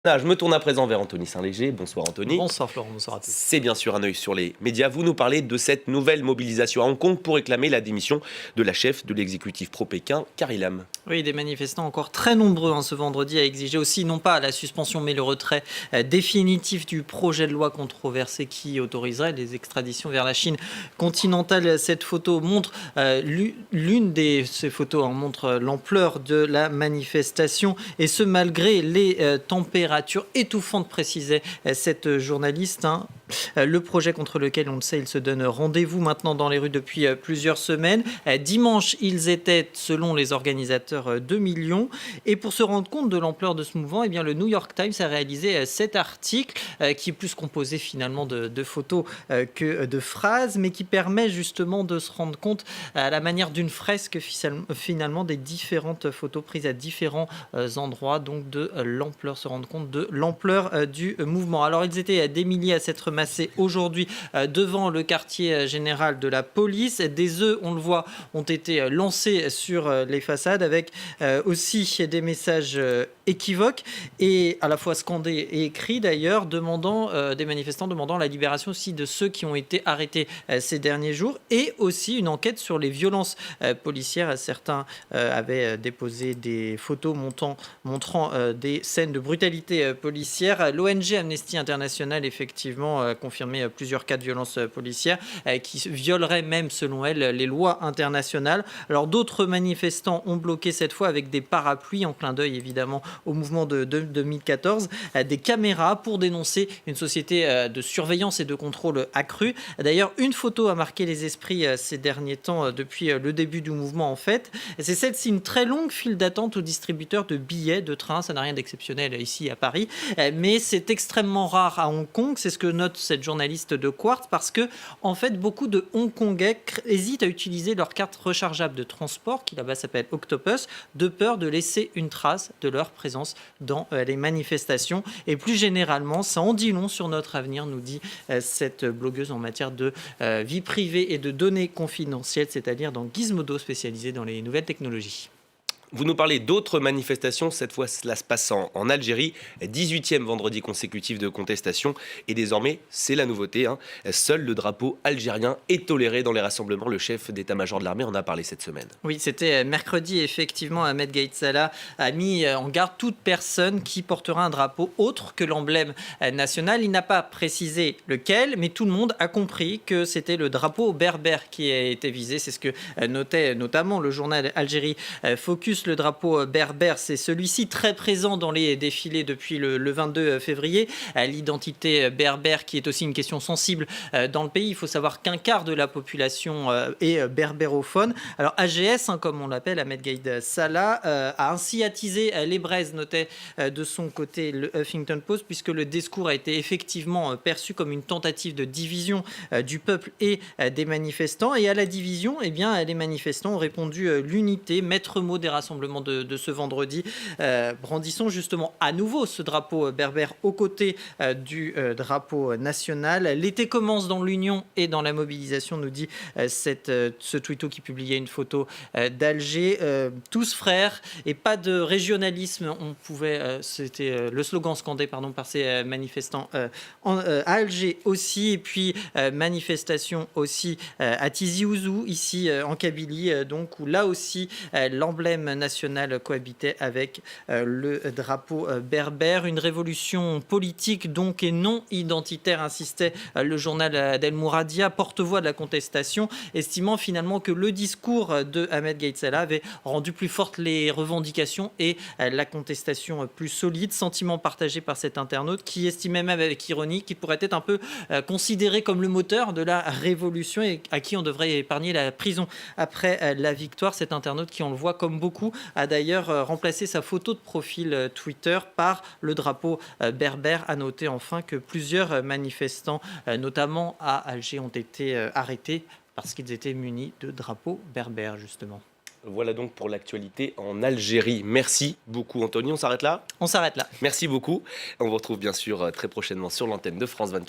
Je me tourne à présent vers Anthony Saint-Léger. Bonsoir Anthony. Bonsoir Florent, bonsoir à tous. C'est bien sûr un œil sur les médias. Vous nous parlez de cette nouvelle mobilisation à Hong Kong pour réclamer la démission de la chef de l'exécutif pro-Pékin, Carrie Lam. Oui, des manifestants encore très nombreux ce vendredi à exiger aussi non pas la suspension mais le retrait définitif du projet de loi controversé qui autoriserait les extraditions vers la Chine continentale. Cette photo montre, l'une de ces photos montre l'ampleur de la manifestation et ce malgré les températures étouffantes, précisait cette journaliste. Le projet contre lequel, on le sait, il se donne rendez-vous maintenant dans les rues depuis plusieurs semaines. Dimanche, ils étaient, selon les organisateurs, 2 millions. Et pour se rendre compte de l'ampleur de ce mouvement, le New York Times a réalisé cet article qui est plus composé finalement de photos que de phrases, mais qui permet justement de se rendre compte à la manière d'une fresque finalement des différentes photos prises à différents endroits, donc de l'ampleur, se rendre compte de l'ampleur du mouvement. Alors ils étaient des milliers à s'être massés aujourd'hui devant le quartier général de la police. Des œufs, on le voit, ont été lancés sur les façades avec aussi des messages équivoques et à la fois scandés et écrits d'ailleurs, des manifestants demandant la libération aussi de ceux qui ont été arrêtés ces derniers jours et aussi une enquête sur les violences policières. Certains avaient déposé des photos montrant des scènes de brutalité policière. L'ONG Amnesty International effectivement a confirmé plusieurs cas de violence policière qui violeraient même selon elle les lois internationales. Alors d'autres manifestants ont bloqué cette fois avec des parapluies, en clin d'œil évidemment au mouvement de 2014, des caméras pour dénoncer une société de surveillance et de contrôle accru. D'ailleurs, une photo a marqué les esprits ces derniers temps depuis le début du mouvement en fait. C'est celle-ci, une très longue file d'attente aux distributeurs de billets de train. Ça n'a rien d'exceptionnel ici à Paris, mais c'est extrêmement rare à Hong Kong. C'est ce que note cette journaliste de Quartz, parce que en fait beaucoup de Hongkongais hésitent à utiliser leur carte rechargeable de transport qui là-bas s'appelle Octopus, de peur de laisser une trace de leur présence dans les manifestations. Et plus généralement, ça en dit long sur notre avenir, nous dit cette blogueuse en matière de vie privée et de données confidentielles, c'est-à-dire dans Gizmodo, spécialisé dans les nouvelles technologies. Vous nous parlez d'autres manifestations, cette fois cela se passe en Algérie, 18e vendredi consécutif de contestation et désormais c'est la nouveauté, seul le drapeau algérien est toléré dans les rassemblements. Le chef d'état-major de l'armée en a parlé cette semaine. Oui, c'était mercredi, effectivement, Ahmed Gaïd Salah a mis en garde toute personne qui portera un drapeau autre que l'emblème national. Il n'a pas précisé lequel, mais tout le monde a compris que c'était le drapeau berbère qui a été visé. C'est ce que notait notamment le journal Algérie Focus. Le drapeau berbère, c'est celui-ci très présent dans les défilés depuis le 22 février. L'identité berbère qui est aussi une question sensible dans le pays. Il faut savoir qu'un quart de la population est berbérophone. Alors AGS, comme on l'appelle, Ahmed Gaïd Salah, a ainsi attisé les braises, notait de son côté le Huffington Post, puisque le discours a été effectivement perçu comme une tentative de division du peuple et des manifestants. Et à la division, les manifestants ont répondu l'unité, maître mot des rassemblements de ce vendredi. Brandissons justement à nouveau ce drapeau berbère aux côtés du drapeau national. L'été commence dans l'union et dans la mobilisation, nous dit ce tweeto qui publiait une photo d'Alger. Tous frères et pas de régionalisme. C'était le slogan scandé par ces manifestants à Alger aussi. Et puis manifestation aussi à Tizi Ouzou, ici en Kabylie, où là aussi l'emblème national cohabitait avec le drapeau berbère. Une révolution politique donc et non identitaire, insistait le journal d'El Mouradia, porte-voix de la contestation, estimant finalement que le discours de Ahmed Gaïd Salah avait rendu plus fortes les revendications et la contestation plus solide. Sentiment partagé par cet internaute qui estimait même avec ironie qu'il pourrait être un peu considéré comme le moteur de la révolution et à qui on devrait épargner la prison après la victoire. Cet internaute qui, on le voit comme beaucoup, a d'ailleurs remplacé sa photo de profil Twitter par le drapeau berbère. À noter enfin que plusieurs manifestants, notamment à Alger, ont été arrêtés parce qu'ils étaient munis de drapeaux berbères, justement. Voilà donc pour l'actualité en Algérie. Merci beaucoup Anthony, on s'arrête là ? On s'arrête là. Merci beaucoup. On vous retrouve bien sûr très prochainement sur l'antenne de France 24.